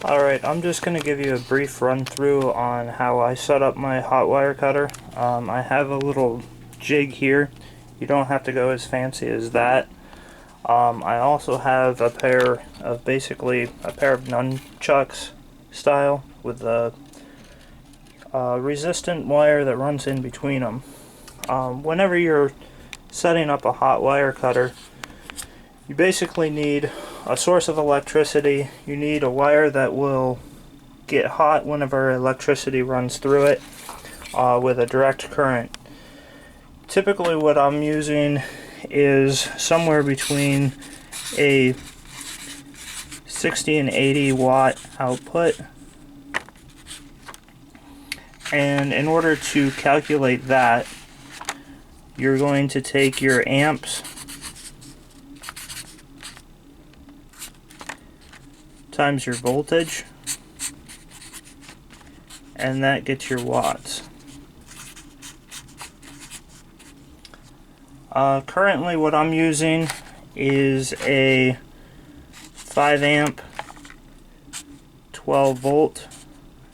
Alright, I'm just going to give you a brief run through on how I set up my hot wire cutter. I have a little jig here. You don't have to go as fancy as that. I also have a pair of nunchucks style with a resistant wire that runs in between them. Whenever you're setting up a hot wire cutter, you basically need a source of electricity. You need a wire that will get hot whenever electricity runs through it with a direct current. Typically what I'm using is somewhere between a 60 and 80 watt output. And in order to calculate that, you're going to take your amps times your voltage, and that gets your watts. Currently what I'm using is a 5 amp 12 volt,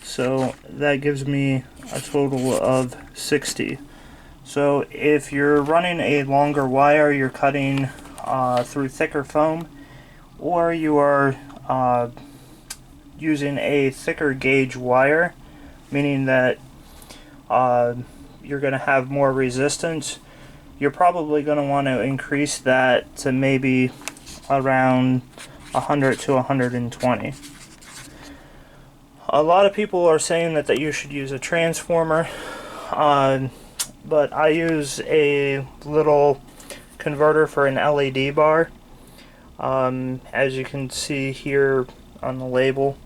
so that gives me a total of 60. So if you're running a longer wire, you're cutting through thicker foam, or you are using a thicker gauge wire, meaning that you're going to have more resistance, you're probably going to want to increase that to maybe around 100 to 120. A lot of people are saying that you should use a transformer, but I use a little converter for an LED bar. As you can see here on the label,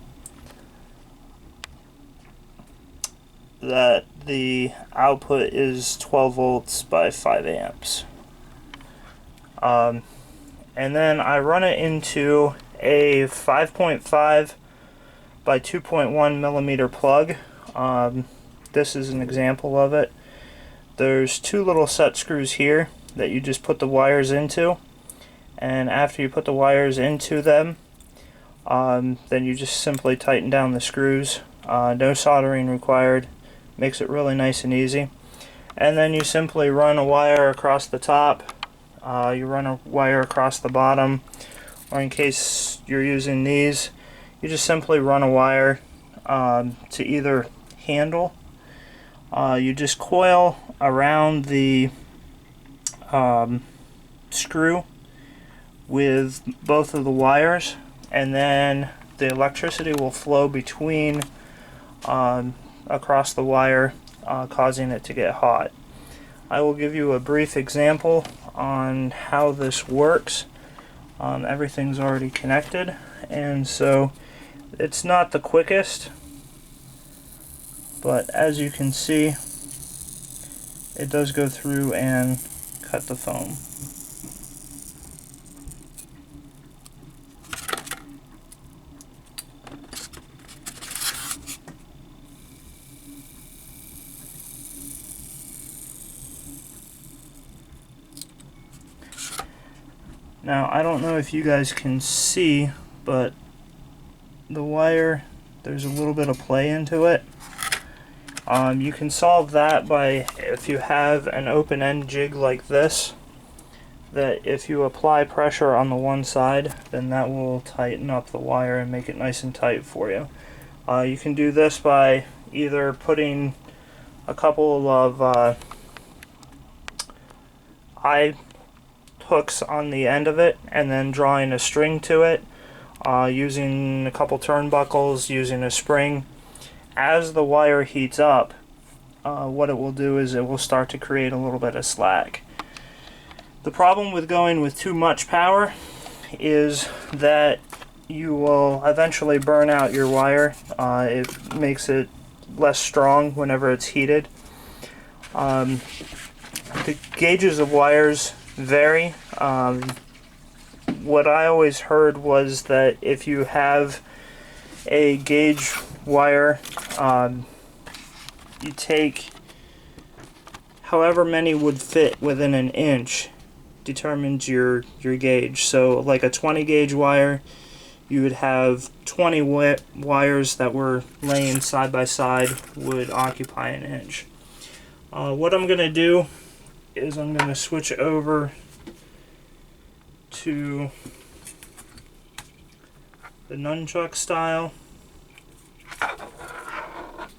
that the output is 12 volts by 5 amps. And then I run it into a 5.5 by 2.1 millimeter plug. This is an example of it. There's two little set screws here that you just put the wires into, and after you put the wires into them, then you just simply tighten down the screws. No soldering required. Makes it really nice and easy. And then you simply run a wire across the top, you run a wire across the bottom, or in case you're using these, you just simply run a wire to either handle. You just coil around the screw with both of the wires, and then the electricity will flow between across the wire, causing it to get hot. I will give you a brief example on how this works. Everything's already connected, and so it's not the quickest, but as you can see, it does go through and cut the foam. Now, I don't know if you guys can see, but the wire, there's a little bit of play into it. You can solve that by, if you have an open-end jig like this, that if you apply pressure on the one side, then that will tighten up the wire and make it nice and tight for you. You can do this by either putting a couple of eye hooks on the end of it and then drawing a string to it, using a couple turnbuckles, using a spring. As the wire heats up, what it will do is it will start to create a little bit of slack. The problem with going with too much power is that you will eventually burn out your wire. It makes it less strong whenever it's heated. The gauges of wires vary. What I always heard was that if you have a gauge wire, you take however many would fit within an inch determines your gauge. So like a 20 gauge wire, you would have 20 wires that were laying side by side would occupy an inch. What I'm going to do is I'm going to switch over to the nunchuck style.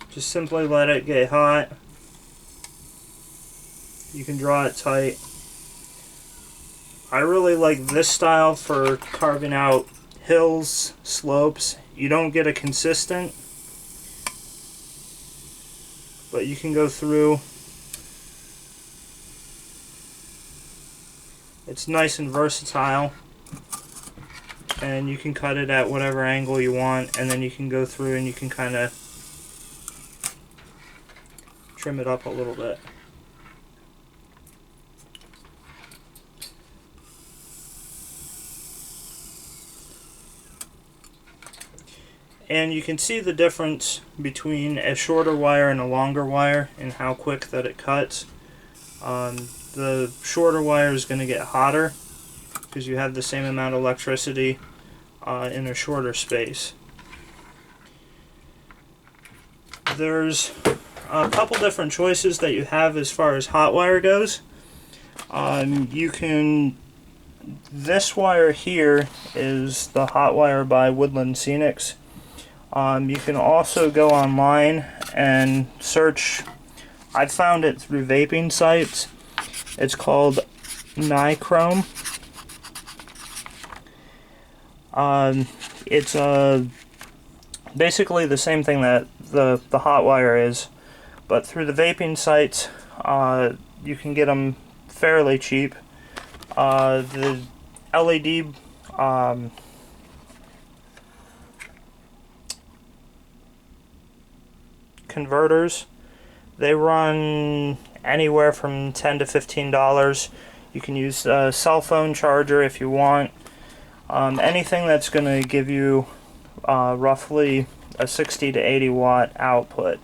Just simply let it get hot. You can draw it tight. I really like this style for carving out hills, slopes. You don't get a consistent, but you can go through. It's nice and versatile, and you can cut it at whatever angle you want, and then you can go through and you can kind of trim it up a little bit. And you can see the difference between a shorter wire and a longer wire and how quick that it cuts. The shorter wire is going to get hotter because you have the same amount of electricity in a shorter space. There's a couple different choices that you have as far as hot wire goes. This wire here is the hot wire by Woodland Scenics. You can also go online and search. I found it through vaping sites. It's called nichrome. It's basically the same thing that the hot wire is, but through the vaping sites, you can get them fairly cheap. The LED converters, they run anywhere from $10 to $15. You can use a cell phone charger if you want. Anything that's going to give you roughly a 60 to 80 watt output.